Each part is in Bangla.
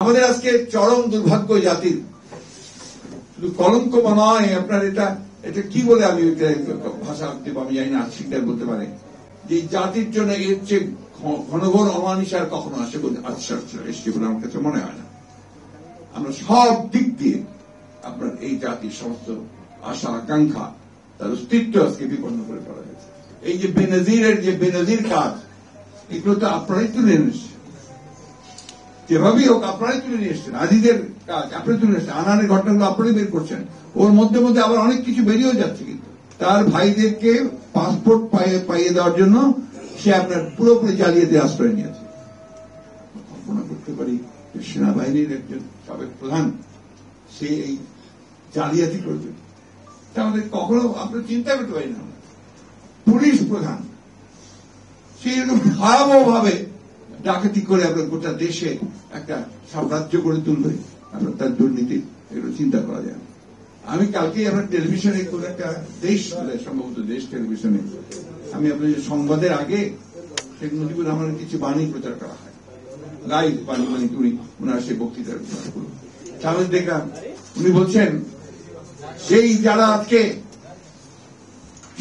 আমাদের আজকে চরম দুর্ভাগ্য জাতির, শুধু কলঙ্ক নয় আপনার, এটা কি বলে আমি ভাষা আমি জানি না, শিক্ষার বলতে পারে যে জাতির জন্য এর চেয়ে ঘন ঘন অমানিসার কখনো এসছে বলে আমার কাছে মনে হয় না। আমরা সব দিক দিয়ে আপনার এই জাতির সমস্ত আশা আকাঙ্ক্ষা, তার অস্তিত্ব আজকে বিপন্ন করে ফেলা হয়েছে। এই যে বেনজির কাজ, এগুলো তো আপনারাই তুলে এনেছেন, যেভাবেই হোক আপনারাই তুলে নিয়ে এসছেন। আজিদের কাজ আপনারা তুলে এসছেন, আনানের ঘটনাগুলো আপনারাই বের করছেন। ওর মধ্যে মধ্যে আবার অনেক কিছু বেরিয়েও যাচ্ছে, কিন্তু তার ভাইদেরকে পাসপোর্ট পাইয়ে দেওয়ার জন্য সে আপনার পুরোপুরি জালিয়াতি আশ্রয় নিয়েছে। কল্পনা করতে পারি সেনাবাহিনীর একজন সাবেক প্রধান সে এই জালিয়াতি করবে, তা আমাদের কখনো আপনার চিন্তা করতে পারি না। পুলিশ প্রধান সে এরকম ভয়াবহ ভাবে ডাকাতি করে আপনার গোটা দেশে একটা সাম্রাজ্য করে তুলবে, আপনার তার দুর্নীতি, এগুলো চিন্তা করা যায় না। আমি কালকে আপনার টেলিভিশনে কোন একটা দেশ, সম্ভবত দেশ টেলিভিশনে, আমি আপনার সংবাদের আগে শেখ মুজিবুর রহমানের কিছু বাণী প্রচার করা হয়, লাইভ বাণী, মানে উনার সেই বক্তৃতার তাহলে দেখলাম উনি বলছেন সেই যারা আজকে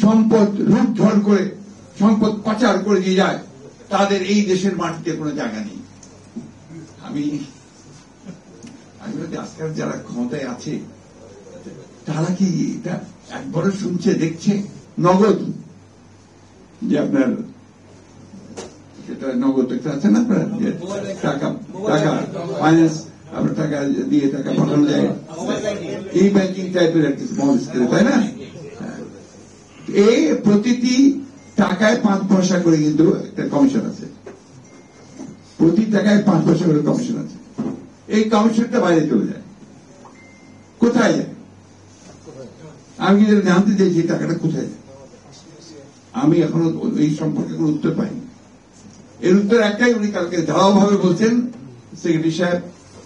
সম্পদ লুণ্ঠন করে সম্পদ পাচার করে দিয়ে যায় তাদের এই দেশের মাটিতে কোনো জায়গা নেই। আমি আজকাল যারা ক্ষমতায় আছে তারা কি এটা একবারও শুনছে, দেখছে? নগদ যে আপনার সেটা নগদ একটা আছে না, আপনার টাকা ফাইন্যান্স, আপনার টাকা দিয়ে টাকা পাঠানো যায়, এই ব্যাংকিং টাইপের একটা স্মল স্কেলে, তাই না? এই প্রতিটি টাকায় 5 পয়সা করে কিন্তু একটা কমিশন আছে, প্রতি টাকায় 5 পয়সা করে কমিশন আছে। এই কমিশনটা বাইরে চলে যায়, কোথায় যায়? আমি জানতে চাইছি টাকাটা কোথায় যায়। আমি এখনো এই সম্পর্কে কোনো উত্তর পাইনি। এর উত্তর একটাই, উনি কালকে ধারাভাবে বলছেন সেক্রেটারি সাহেব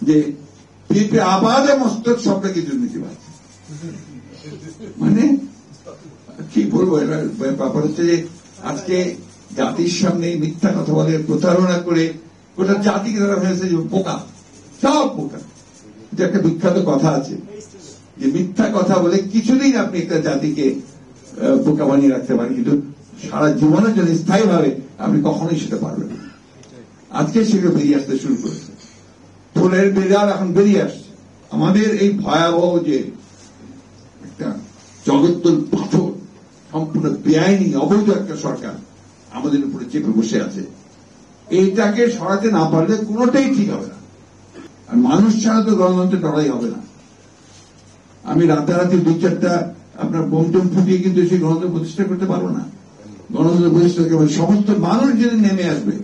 যে বিএনপি আবাদে মস্তক সবটা কি দুর্নীতিবাজ। মানে কি বলবো, ব্যাপার হচ্ছে যে আজকে জাতির সামনে মিথ্যা কথা বলে, প্রতারণা করে গোটা জাতিকে ধরা হয়েছে যে বোকা, সব বোকা। যে একটা বিখ্যাত কথা আছে যে মিথ্যা কথা বলে কিছুদিন আপনি একটা জাতিকে বোকা বানিয়ে রাখতে পারেন, কিন্তু সারা জীবনের জন্য স্থায়ীভাবে আপনি কখনোই সেটা পারবেন না। আজকে সেগুলো বেরিয়ে আসতে শুরু করেছে, ফুলের বেড়াল এখন বেরিয়ে আসছে। আমাদের এই ভয়াবহ যে একটা জগদ্দল পাথর, সম্পূর্ণ বেআইনি অবৈধ একটা সরকার আমাদের উপরে চেপে বসে আছে, এইটাকে সরাতে না পারলে কোনোটাই ঠিক হবে না। আর মানুষ ছাড়া তো গণতন্ত্রের লড়াই হবে না। আমি রাতারাতি 2-4টা আপনার বোমটোম ফুটিয়ে কিন্তু সেই গণতন্ত্র প্রতিষ্ঠা করতে পারবো না। গণতন্ত্র প্রতিষ্ঠা করতে সমস্ত মানুষ যেদিন নেমে আসবে,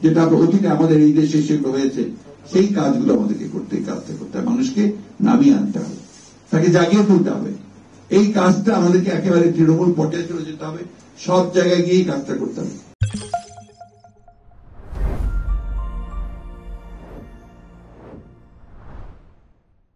যেটা অতীতে আমাদের এই দেশে সেগুলো হয়েছে, সেই কাজগুলো আমাদেরকে করতে, এই কাজটা করতে হবে। মানুষকে নামিয়ে আনতে হবে, তাকে জাগিয়ে তুলতে হবে। এই কাজটা আমাদেরকে একেবারে তৃণমূল পর্যায়ে চলে যেতে হবে, সব জায়গায় গিয়ে কাজটা করতে হবে।